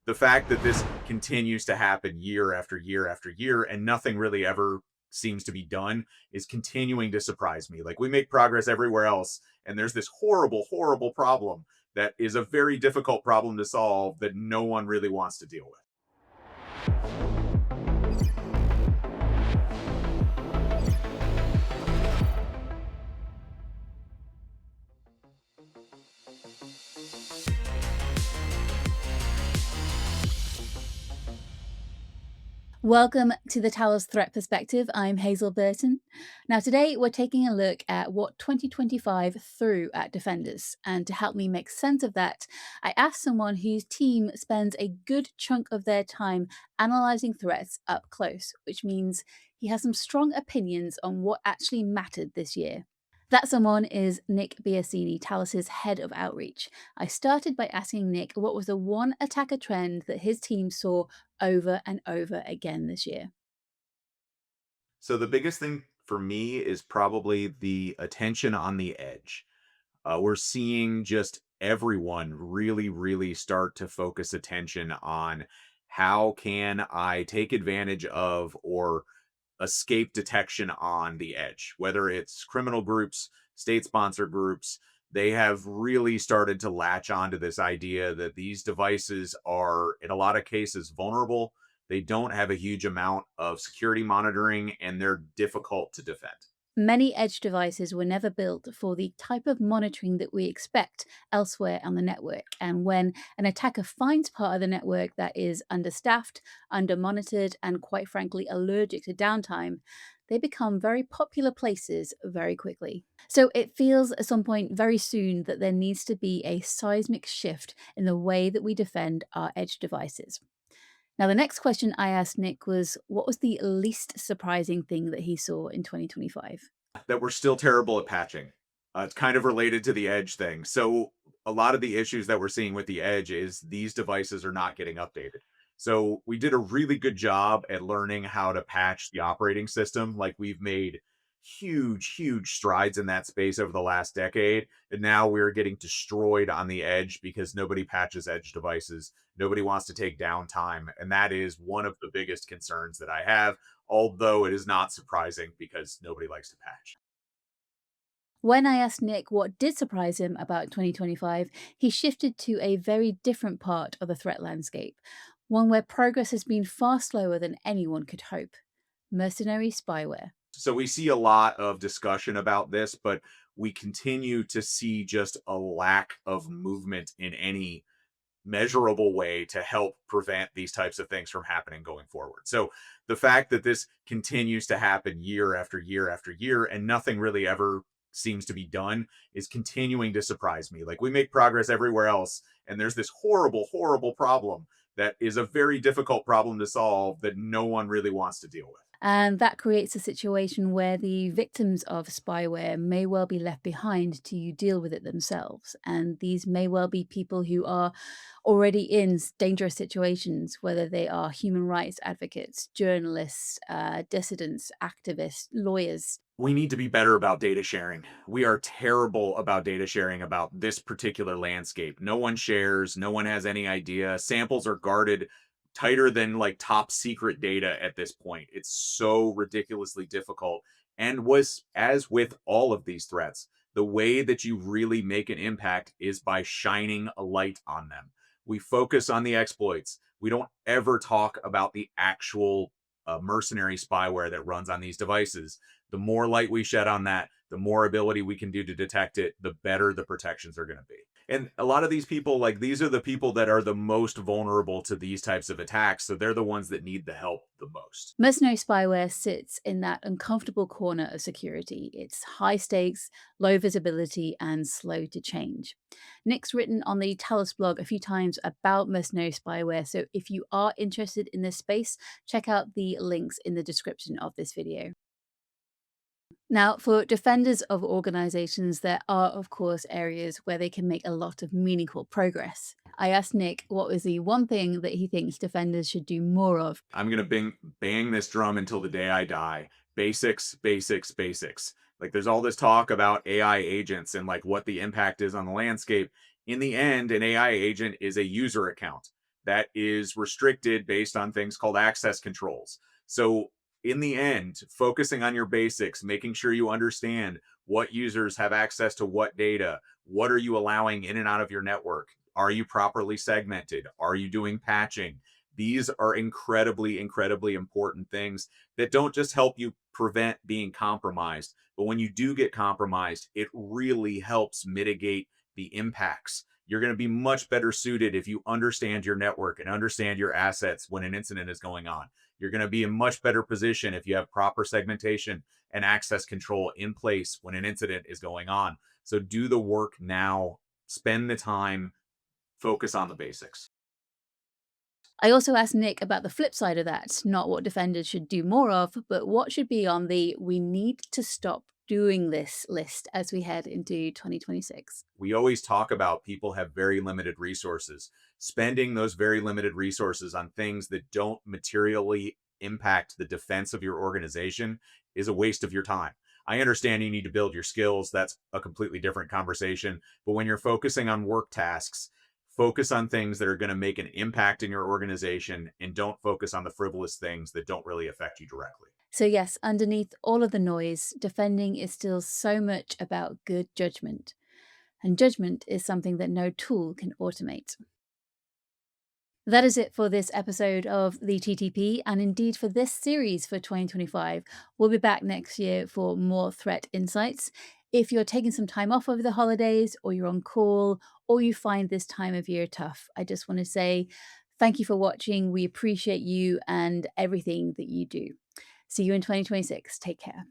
the fact that this continues to happen year after year after year and nothing really ever seems to be done is continuing to surprise me. Like, we make progress everywhere else, and there's this horrible, horrible problem that is a very difficult problem to solve that no one really wants to deal with. Welcome to the Talos Threat Perspective. I'm Hazel Burton. Now, today we're taking a look at what 2025 threw at defenders. And to help me make sense of that, I asked someone whose team spends a good chunk of their time analyzing threats up close, which means he has some strong opinions on what actually mattered this year. That someone is Nick Biasini, Talos's head of outreach. I started by asking Nick what was the one attacker trend that his team saw over and over again this year. So the biggest thing for me is probably the attention on the edge. We're seeing just everyone really, really start to focus attention on how can I take advantage of or escape detection on the edge, whether it's criminal groups, state sponsored groups. They have really started to latch onto this idea that these devices are, in a lot of cases, vulnerable. They don't have a huge amount of security monitoring and they're difficult to defend. Many edge devices were never built for the type of monitoring that we expect elsewhere on the network. And when an attacker finds part of the network that is understaffed, under-monitored, and quite frankly allergic to downtime, they become very popular places very quickly. So it feels at some point very soon that there needs to be a seismic shift in the way that we defend our edge devices. Now, the next question I asked Nick was what was the least surprising thing that he saw in 2025? That we're still terrible at patching. It's kind of related to the edge thing. So a lot of the issues that we're seeing with the edge is these devices are not getting updated. So we did a really good job at learning how to patch the operating system. Like, we've made huge, huge strides in that space over the last decade. And now we're getting destroyed on the edge because nobody patches edge devices. Nobody wants to take downtime. And that is one of the biggest concerns that I have, although it is not surprising because nobody likes to patch. When I asked Nick what did surprise him about 2025, he shifted to a very different part of the threat landscape, one where progress has been far slower than anyone could hope: mercenary spyware. So we see a lot of discussion about this, but we continue to see just a lack of movement in any measurable way to help prevent these types of things from happening going forward. So the fact that this continues to happen year after year after year and nothing really ever seems to be done is continuing to surprise me. Like, we make progress everywhere else, and there's this horrible, horrible problem that is a very difficult problem to solve that no one really wants to deal with. And that creates a situation where the victims of spyware may well be left behind to deal with it themselves. And these may well be people who are already in dangerous situations, whether they are human rights advocates, journalists, dissidents, activists, lawyers. We need to be better about data sharing. We are terrible about data sharing about this particular landscape. No one shares, no one has any idea. Samples are guarded tighter than like top secret data at this point. It's so ridiculously difficult. And was as with all of these threats, the way that you really make an impact is by shining a light on them. We focus on the exploits. We don't ever talk about the actual mercenary spyware that runs on these devices. The more light we shed on that, the more ability we can do to detect it, the better the protections are going to be. And a lot of these people, like, these are the people that are the most vulnerable to these types of attacks. So they're the ones that need the help the most. Mercenary spyware sits in that uncomfortable corner of security. It's high stakes, low visibility, and slow to change. Nick's written on the Talos blog a few times about mercenary spyware, so if you are interested in this space, check out the links in the description of this video. Now, for defenders of organizations, there are, of course, areas where they can make a lot of meaningful progress. I asked Nick what was the one thing that he thinks defenders should do more of. I'm going to bang this drum until the day I die. Basics, basics, basics. Like, there's all this talk about AI agents and like what the impact is on the landscape. In the end, an AI agent is a user account. that is restricted based on things called access controls. So, in the end, focusing on your basics, making sure you understand what users have access to what data, what are you allowing in and out of your network, are you properly segmented, are you doing patching? These are incredibly, incredibly important things that don't just help you prevent being compromised, but when you do get compromised, it really helps mitigate the impacts. You're going to be much better suited if you understand your network and understand your assets when an incident is going on. You're going to be in much better position if you have proper segmentation and access control in place when an incident is going on. So do the work now, spend the time, focus on the basics. I also asked Nick about the flip side of that, not what defenders should do more of, but what should be on the we need to stop doing this list as we head into 2026. We always talk about people have very limited resources. Spending those very limited resources on things that don't materially impact the defense of your organization is a waste of your time. I understand you need to build your skills. That's a completely different conversation. But when you're focusing on work tasks, focus on things that are going to make an impact in your organization and don't focus on the frivolous things that don't really affect you directly. So, yes, underneath all of the noise, defending is still so much about good judgment. And judgment is something that no tool can automate. That is it for this episode of the TTP, and indeed for this series for 2025. We'll be back next year for more threat insights. If you're taking some time off over the holidays, or you're on call, or you find this time of year tough, I just want to say thank you for watching. We appreciate you and everything that you do. See you in 2026. Take care.